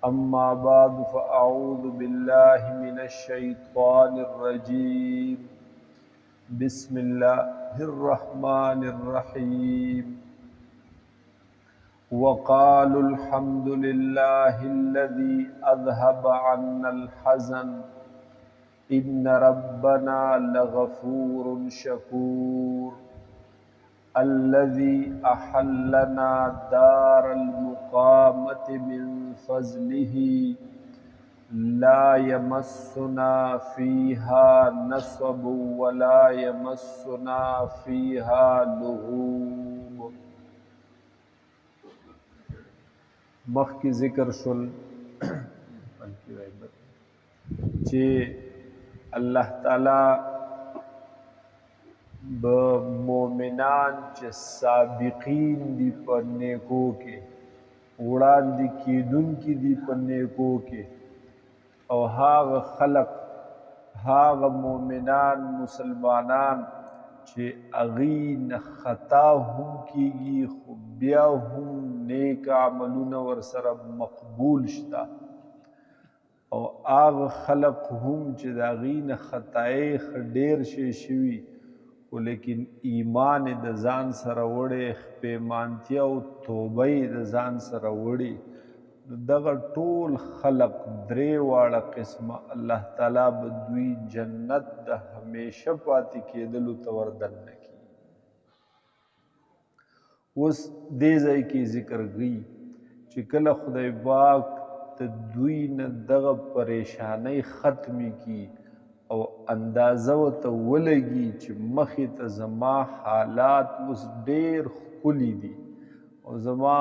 أما بعد فأعوذ بالله من الشيطان الرجيم بسم الله الرحمن الرحيم وقالوا الحمد لله الذي أذهب عنا الحزن إن ربنا لغفور شكور الذي أحلنا دار المقامة من فضله لا يمسنا فيها نصب ولا يمسنا فيها لغوب. مخی ذکر شل چې الله تعالی مومنان چې سابقین دی په نیکو کې وړاندې کېدونکي دي په نیکو کې او هغه خلق هغه مومنان مسلمانان چې هغوی نه خطا هم کېږي خو بیا هم نیک عملونه ورسره مقبول شته او هغه خلق هم چې د هغوی نه خطایې ډېر شی شوي خو لیکن ایمان د ځان سره وړی پیمانتیا او توبه د ځان سره وړي نو دغه ټول خلق درې واړه قسمه الله تعالی به دوی جنت د همیشه پاتې کېدلو ته وردننه کړي. اوس دې ځای کې ذکر کوي چې کله خدای پاک د دوی نه دغه پریشانۍ ختمې کړي او اندازه ورته ولګي چې مخې ته زما حالات اوس ډېر ښکلي دي او زما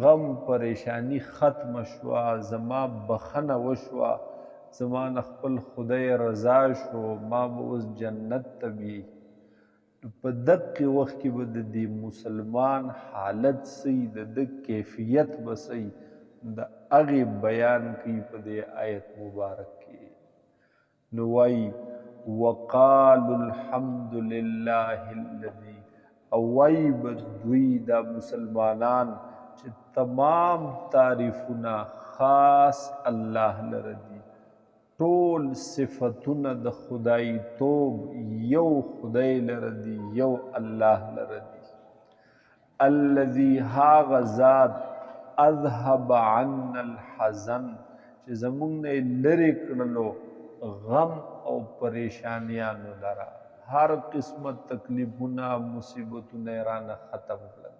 غم پریشانی ختم شوه زما بخنه وشوه زما نه خپل خدای رضا شو ما به اوس جنت ته بیایي. په دقې وخت کې به د دې مسلمان حالت صحیح د ده کیفیت به صحیح د هغې بیان کوي په دې آیت مبارک کې. نو وایي وقالوا الحمد لله الذي او وایي به دوی دا مسلمانان چې تمام تعریفونه خاص الله لره دي ټول صفتونه د خدای توب یو خدای لره دي یو الله لره دي. الذي هاغه ذات اذهب عنا الحزن چې زمونږ نه لرې کړلو غم او پریشانیانو لره هر قسمه تکلیفونه مصیبتونه یې رانه ختم کړل.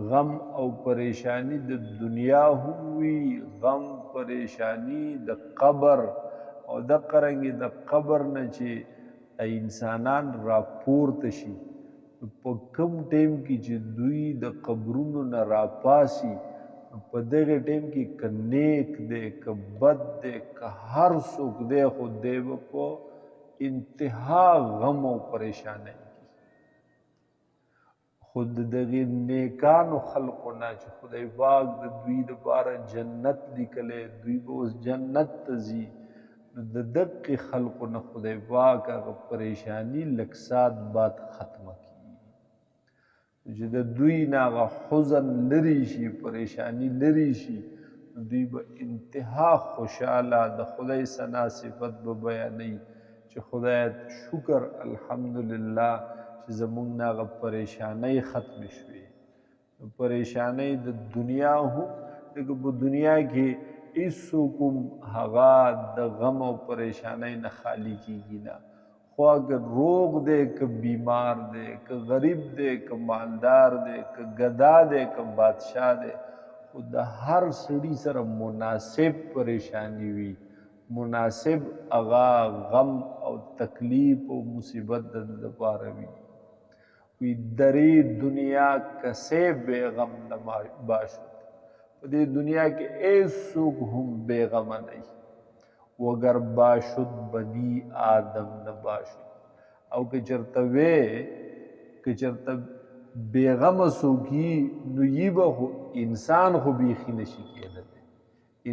غم او پریشانی د دنیا هم وي غم پریشانی د قبر او د قرنګ د قبر نه چې انسانان راپورته شي په کم ټیم کې چې دوی د قبرونو نه راپاسي په دغه ټیم کې که نیک دی که بد دی که هر څوک دی خو دی به په انتها غم او پریشانی خود دغه نیکانو خلقو نه چې خدای پاک د دوی دپاره جنت لیکلی دوی به اوس جنت ته ځي نو د دقې خلقو نه خدای پاک هغه پریشانی لږ ساعت بعد ختمه کړي چې د دوی نه هغه حزن لرې شي پریشانی لرې شي نو دوی به انتها خوشحاله د خدای ثنا صفت به بیانوي چې خدای شکر الحمدلله چې زمونږ نه هغه پریشانۍ ختمې شوې. پریشانۍ د دنیا هم لکه په دنیا کې هېڅوک هم هغه د غم او پریشانۍ نه خالی کېږي نه خو اگر روغ دی که بیمار دی که غریب دی که مالدار دی که ګدا دی که بادشاه دی خو د هر سړي سره مناسب پریشانی وي مناسب هغه غم او تکلیف او مصیبت د ده دپاره وي. وی درې دنیا کسے بے غم نباشد په دې دنیا کې هېڅوک هم بے غمه نه وگر باشد بنی آدم نباشد او که چرته وې که چرته بے غمه څوک نو یي به خو انسان خو بیخي نشي کېدلی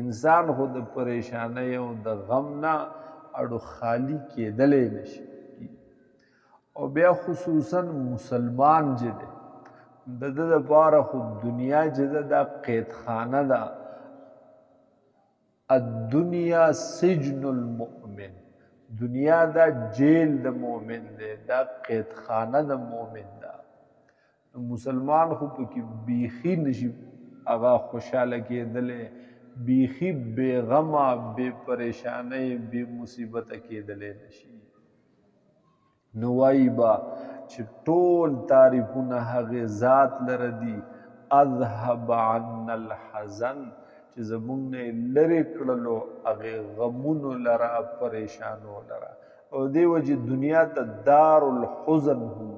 انسان خو د پریشانۍ او د غم نه اړو خالی کېدلی نشي او بیا خصوصا مسلمان چې دی د ده دپاره خو دنیا چې ده دا قیدخانه ده الدنیا سجن المؤمن، دنیا دا جیل د مومن دی، دا قید خانه د مومن دا. مسلمان خو پکې بیخي نشي هغه خوشحاله کېدلی، بیخي بې غمه بې پریشانۍ بې مصیبته کېدلی نشي. نو وایي به چې ټول تعریفونه هغې ذات لره دي اذهب عنا الحزن، چې زمونږ نه یې لرې کړلو هغې غمونو لره پریشانو لره. او دې وجې دنیا ته دار الحزن هم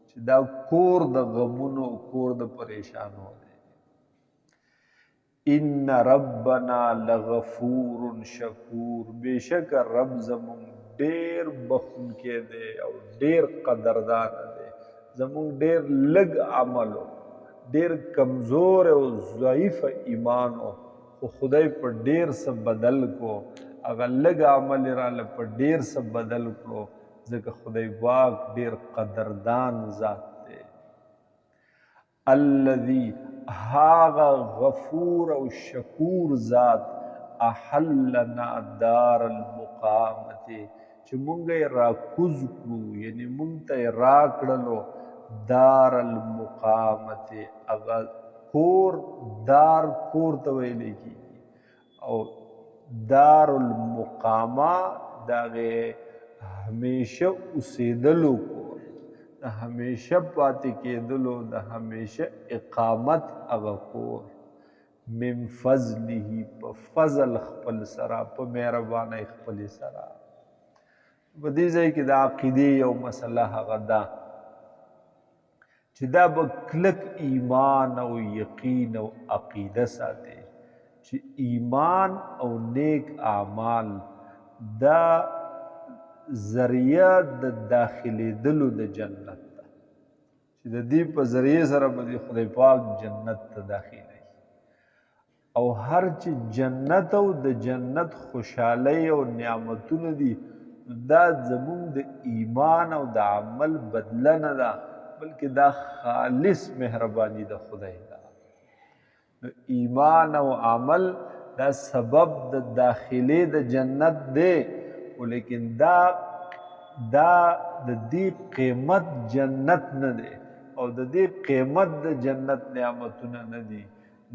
چې دا کور د غمونو کور د پریشانو دی. ان ربنا لغفور شکور، بېشکه رب زمونږ ډېر بخښونکی دی او ډېر قدردان دی. زمونږ ډېر لږ عملو، ډېر کمزور او ضعیف ایمان و، خو خدای په ډېر څه بدل کو. هغه لږ عمل یې راله په ډېر څه بدل کړو، ځکه خدای پاک ډېر قدردان ذات دی. الذي هاغه غفور او شکور ذات احلنا دار المقامت، چې مونږ یې راکوز کړو، یعنی مونږ ته یې راکړلو دار المقامت، هغه کور، دار کور ته ویلی کېږي، او دار المقامه د هغې همیشه اوسېدلو کور، د همیشه پاتې کېدلو، د همیشه اقامت هغه کور. من فضله، په فضل خپل سره، په مهربانۍ خپلې سره. په دې ځای کې د عقیدې یو مسله هغه ده چې دا به کلک ایمان او یقین او عقیده ساتي چې ایمان او نیک اعمال دا ذریعه د داخلېدلو د جنت ده، چې د دې په ذریعه سره به خدای پاک جنت ته داخلوي. او هر چې جنت او د جنت خوشحالۍ او نعمتونه دي، دا زمونږ د ایمان او د عمل بدله نه ده، بلکې دا خالص مهرباني د خدای ده. نو ایمان او عمل دا سبب د داخلې د جنت دی، ولیکن دا د دې قیمت جنت نه دی، او د دې قیمت د جنت نعمتونه نه دي.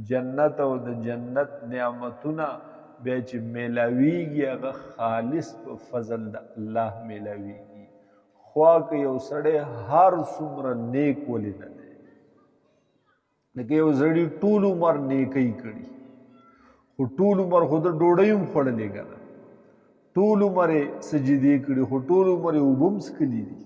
جنت او د جنت نعمتونه بیا چې میلاویږي هغه خالص په فضل د الله میلاویږي. خوا که یو سړی هر څومره نیک ولې نه دی، لکه یو سړي ټول عمر نیکۍ کړي، خو ټول عمر خو د ډوډۍ هم خوړلې که نه، ټول عمر یې سجدې کړي، خو ټول عمر یې اوبه هم څښلي دي،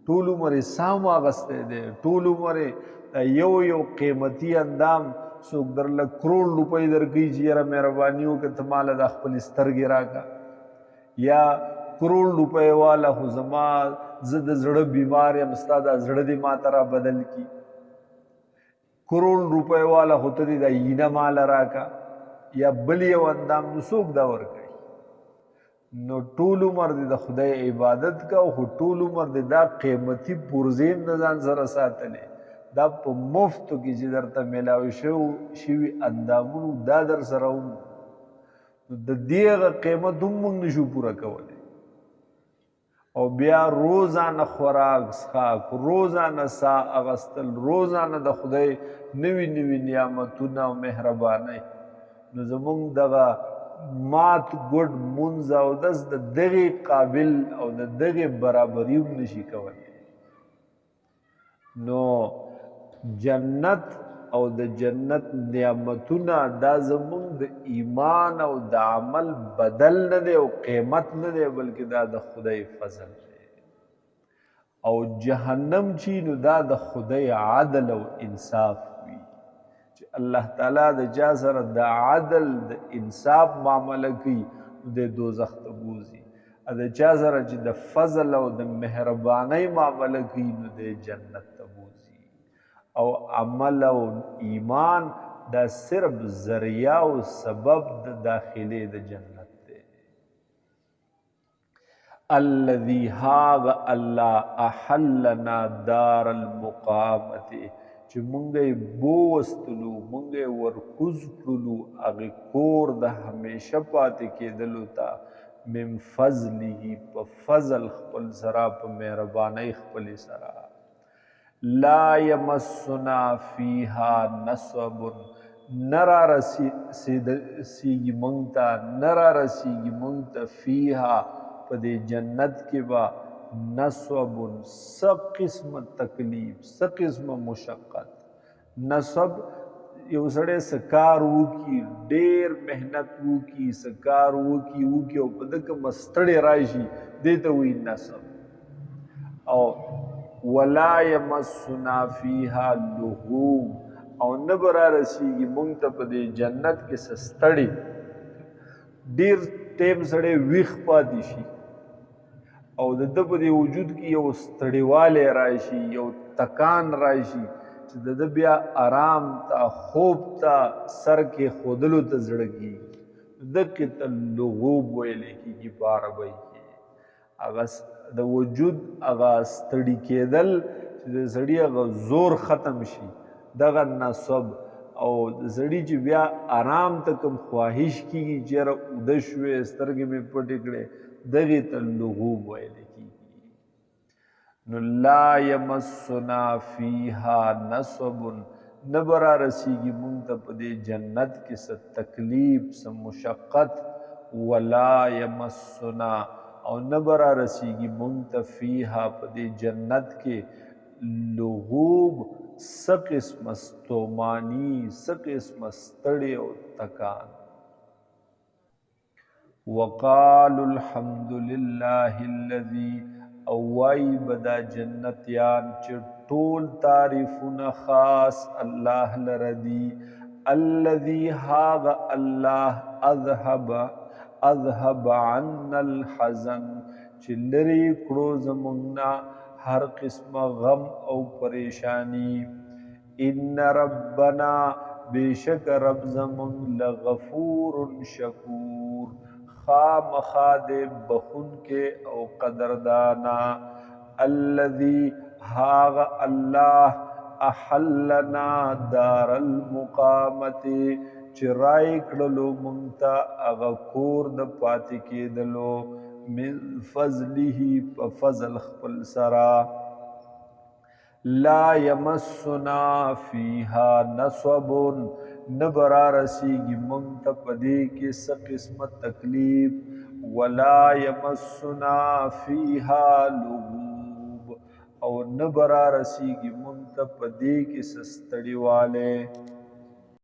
ټول عمر یې سام اخیستی دی، ټول عمر یې یو قیمتي اندام څوک درله کروڑ روپۍ درکوي چې یاره مهرباني وکړه ته ماله دا خپلې سترګې راکړه، یا کروڑ روپۍ والا خو زما زه د زړه بیمار یم ستا دا زړه دې ما ته را بدل کړي، کروڑ روپۍ والا خو ته دې دا اینه ماله راکړه، یا بل یو اندام، نو څوک دا ورکوي؟ نو ټول عمر دې د خدای عبادت کوه، خو ټول عمر دې دا قیمتي پرزې هم د ځان سره ساتلې، دا په مفتو کې چې درته میلاوي شوي اندامونو دا در سره هم، نو د دې هغه قیمت هم موږ نشو پوره کولی. او بیا روزانه خوراک څښاک، روزانه ساه اخیستل، روزانه د خدای نوي نوي نعمتونه او مهربانۍ، نو زموږ دغه مات ګډ مونځ او اودس د دغې قابل او د دغې برابري هم نشي کولی. نو جنت او د جنت نعمتونه دا زمونږ د ایمان او د عمل بدل نه دی او قیمت نه دی، بلکې دا د خدای فضل دی. او جهنم چې نو دا د خدای عدل او انصاف وي، چې الله تعالی د چا سره د عدل د انصاف معامله کوي نو د دوزخ ته بوځي، د چا سره چې د فضل او د مهربانۍ معامله کوي نو د جنت ته بوځي. او عمل او ایمان دا صرف ذریعہ او سبب د داخلے د جنت دے. الذي هاغ اللہ احلنا دار المقامت، چې مونږ یې بوستلو مونږ یې ورکوز کړلو هغې کور د همیشه پاتې کېدلو ته من فضله په فضل خپل سره په مهربانۍ خپلې سره لا یمسنا فیها نصب نه را رسیږي مونږ ته نه را رسیږي مونږ ته فیها په دې جنت کې به نصب څه قسمه تکلیف څه قسمه مشقت نصب یو سړی څه کار وکړي ډېر محنت وکړي څه کار وکړي او په ده کومه ستړی راشي دې ته وایي نصب او ولا یمسنا فیها لغوب او نه به را رسیږي مونږ ته په دې جنت کې څه ستړی ډېر ټیم سړی ویښ پاتې شي او د ده په دې وجود کې یو ستړیوالی راشي یو تکان راشي چې د ده بیا آرام ته خوب ته سر کې ښودلو ته زړه کېږي دقې ته لغوب ویلی کېږي په عربۍ کې هغه د وجود هغه ستړي کېدل چې د سړي هغه زور ختم شي دغه نصب او د سړي چې بیا آرام ته کوم خواهش کېږي چې یاره اوده شوې سترګې مې پټې کړې دغې ته لغوب ویلی کېږي نو لا یمسنا فیها نصب نه به را رسیږي مونږ ته په دې جنت کې څه تکلیف څه مشقت ولا یمسنا او نه به را رسیږي مونږ ته فیها په دې جنت کې لغوب څه قسمه ستوماني څه قسمه ستړی او تکان وقالوا الحمد لله الذي او وای بدا جنتیان چې ټول تعریفونه خاص الله لردی الذي هاغ الله اذهب عنا الحزن چې لري کړو زمونږ هر قسمه غم او پریشانی ان ربنا بیشک رب زمونږ لغفور شکور خامخا دے بخون کے او قدردانا الذي هاغ اللہ احلنا دار المقامت چرائی کڑلو منگتا اغا کور د پاتی کے دلو من فضله پفضل خپل سرا لا یمسنا فیها نصب نبرا رسیگی منگتا پدے کے س قسمت تکلیف ولا یمسنا فیها لغوب او نبرا رسیگی منگتا پدے کے سستڑی والے